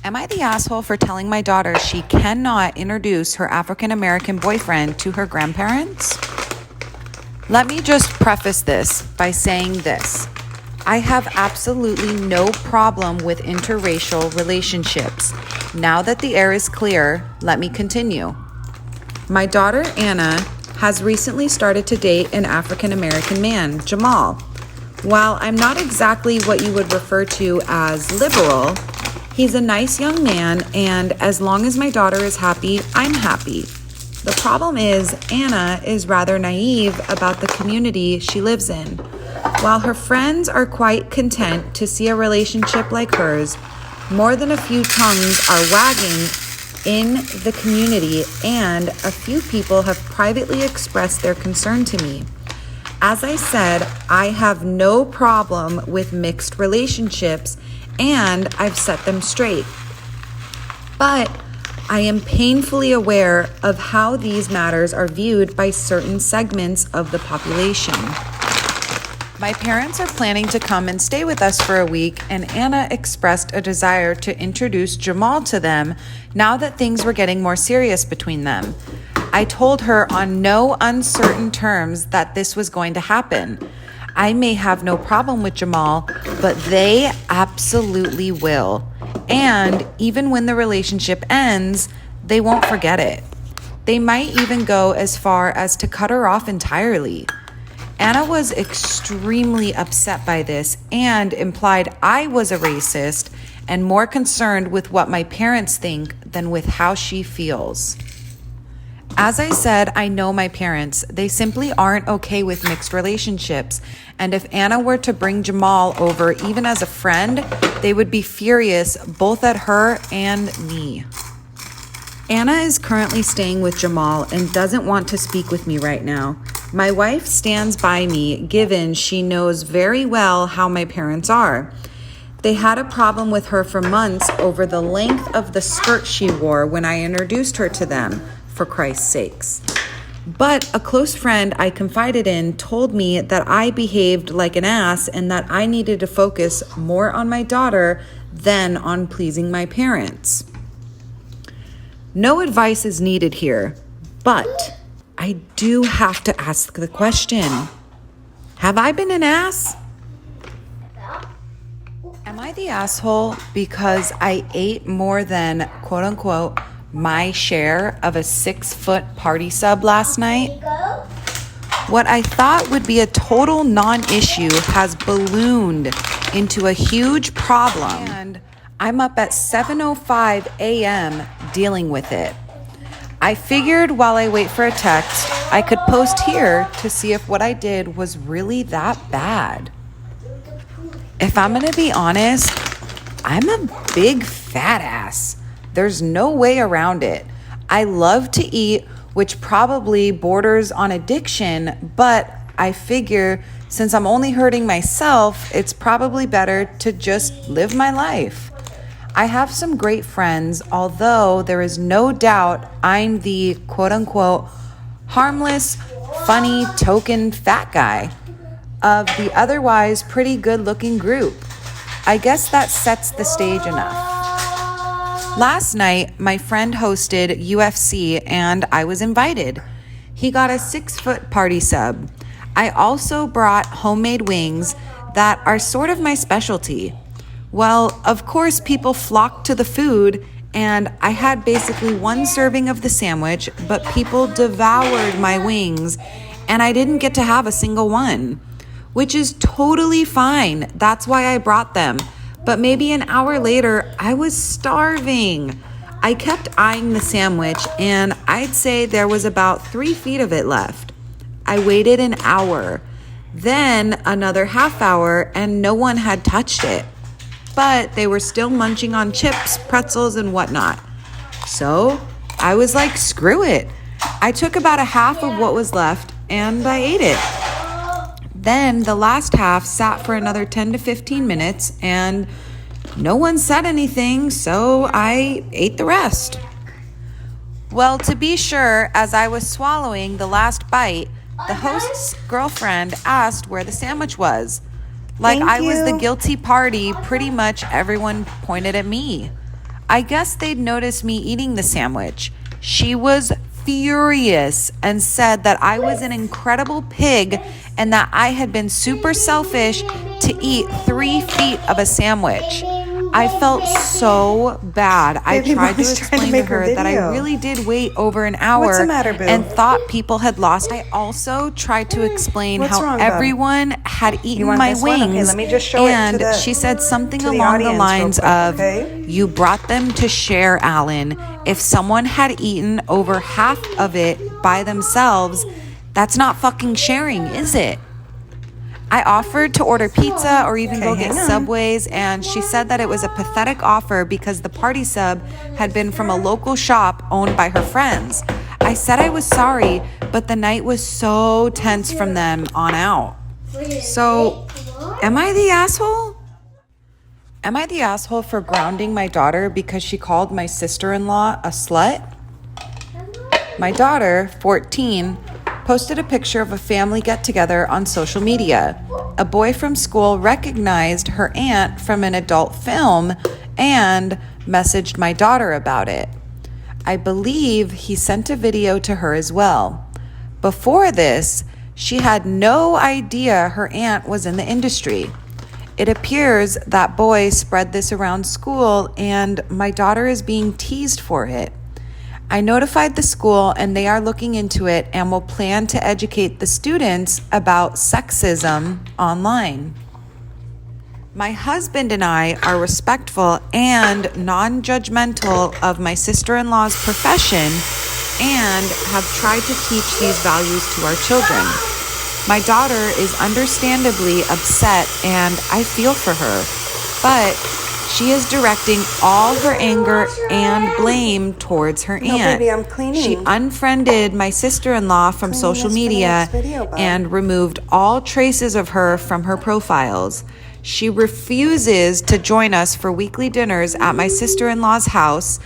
Am I the asshole for telling my daughter she cannot introduce her African American boyfriend to her grandparents? Let me just preface this by saying this. I have absolutely no problem with interracial relationships. Now that the air is clear, let me continue. My daughter, Anna, has recently started to date an African American man, Jamal. While I'm not exactly what you would refer to as liberal, he's a nice young man, and as long as my daughter is happy, I'm happy. The problem is, Anna is rather naive about the community she lives in. While her friends are quite content to see a relationship like hers, more than a few tongues are wagging in the community, and a few people have privately expressed their concern to me. As I said, I have no problem with mixed relationships, and I've set them straight. But I am painfully aware of how these matters are viewed by certain segments of the population. My parents are planning to come and stay with us for a week, and Anna expressed a desire to introduce Jamal to them now that things were getting more serious between them. I told her on no uncertain terms that this was going to happen. I may have no problem with Jamal, but they absolutely will. And even when the relationship ends, they won't forget it. They might even go as far as to cut her off entirely. Anna was extremely upset by this and implied I was a racist and more concerned with what my parents think than with how she feels. As I said, I know my parents. They simply aren't okay with mixed relationships. And if Anna were to bring Jamal over, even as a friend, they would be furious both at her and me. Anna is currently staying with Jamal and doesn't want to speak with me right now. My wife stands by me, given she knows very well how my parents are. They had a problem with her for months over the length of the skirt she wore when I introduced her to them, for Christ's sakes. But a close friend I confided in told me that I behaved like an ass and that I needed to focus more on my daughter than on pleasing my parents. No advice is needed here, but I do have to ask the question. Have I been an ass? Am I the asshole because I ate more than, quote unquote, my share of a 6-foot party sub last night? What I thought would be a total non-issue has ballooned into a huge problem, and I'm up at 7:05 a.m. dealing with it. I figured while I wait for a text, I could post here to see if what I did was really that bad. If I'm gonna be honest, I'm a big fat ass. There's no way around it. I love to eat, which probably borders on addiction, but I figure since I'm only hurting myself, it's probably better to just live my life. I have some great friends, although there is no doubt I'm the quote-unquote harmless, funny, token fat guy of the otherwise pretty good-looking group. I guess that sets the stage enough. Last night, my friend hosted UFC and I was invited. He got a 6-foot party sub. I also brought homemade wings that are sort of my specialty. Well, of course, people flocked to the food, and I had basically one serving of the sandwich, but people devoured my wings, and I didn't get to have a single one, which is totally fine. That's why I brought them. But maybe an hour later, I was starving. I kept eyeing the sandwich, and I'd say there was about 3 feet of it left. I waited an hour, then another half hour, and no one had touched it. But they were still munching on chips, pretzels, and whatnot. So I was like, screw it. I took about a half of what was left, and I ate it. Then the last half sat for another 10 to 15 minutes, and no one said anything, so I ate the rest. Well, to be sure, as I was swallowing the last bite, the host's girlfriend asked where the sandwich was. Like I was the guilty party, pretty much everyone pointed at me. I guess they'd noticed me eating the sandwich. She was furious and said that I was an incredible pig and that I had been super selfish to eat 3 feet of a sandwich. I felt so bad. I tried to explain to her that I really did wait over an hour and thought people had lost. I also tried to explain how everyone had eaten my wings, and she said something along the lines of, "You brought them to share, Alan. If someone had eaten over half of it by themselves, that's not fucking sharing, is it?" I offered to order pizza or even go get Subways, and she said that it was a pathetic offer because the party sub had been from a local shop owned by her friends. I said I was sorry, but the night was so tense from then on out. So, am I the asshole? Am I the asshole for grounding my daughter because she called my sister-in-law a slut? My daughter, 14, posted a picture of a family get-together on social media. A boy from school recognized her aunt from an adult film and messaged my daughter about it. I believe he sent a video to her as well. Before this, she had no idea her aunt was in the industry. It appears that boy spread this around school and my daughter is being teased for it. I notified the school and they are looking into it and will plan to educate the students about sexism online. My husband and I are respectful and non-judgmental of my sister-in-law's profession and have tried to teach these values to our children. My daughter is understandably upset and I feel for her, but she is directing all her anger and blame towards her aunt. Baby, I'm cleaning. She unfriended my sister-in-law from social media and removed all traces of her from her profiles. She refuses to join us for weekly dinners at my sister-in-law's house,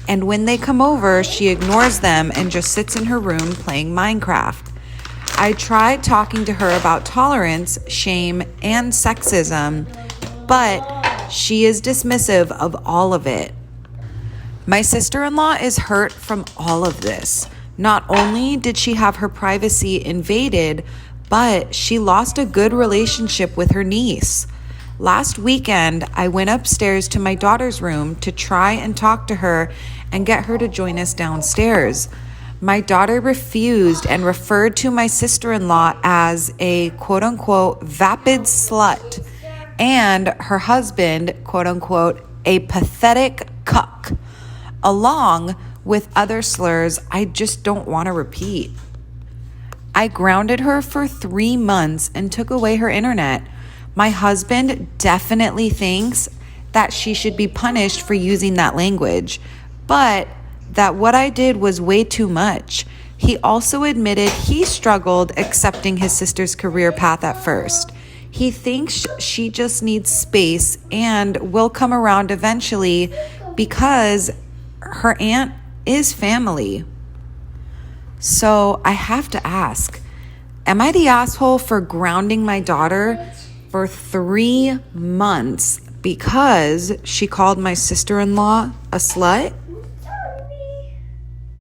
and when they come over, she ignores them and just sits in her room playing Minecraft. I tried talking to her about tolerance, shame, and sexism, but she is dismissive of all of it. My sister-in-law is hurt from all of this. Not only did she have her privacy invaded, but she lost a good relationship with her niece. Last weekend, I went upstairs to my daughter's room to try and talk to her and get her to join us downstairs. My daughter refused and referred to my sister-in-law as a quote-unquote vapid slut, and her husband, quote unquote, a pathetic cuck, along with other slurs I just don't want to repeat. I grounded her for 3 months and took away her internet. My husband definitely thinks that she should be punished for using that language, but that what I did was way too much. He also admitted he struggled accepting his sister's career path at first. He thinks she just needs space and will come around eventually because her aunt is family. So I have to ask, am I the asshole for grounding my daughter for 3 months because she called my sister-in-law a slut?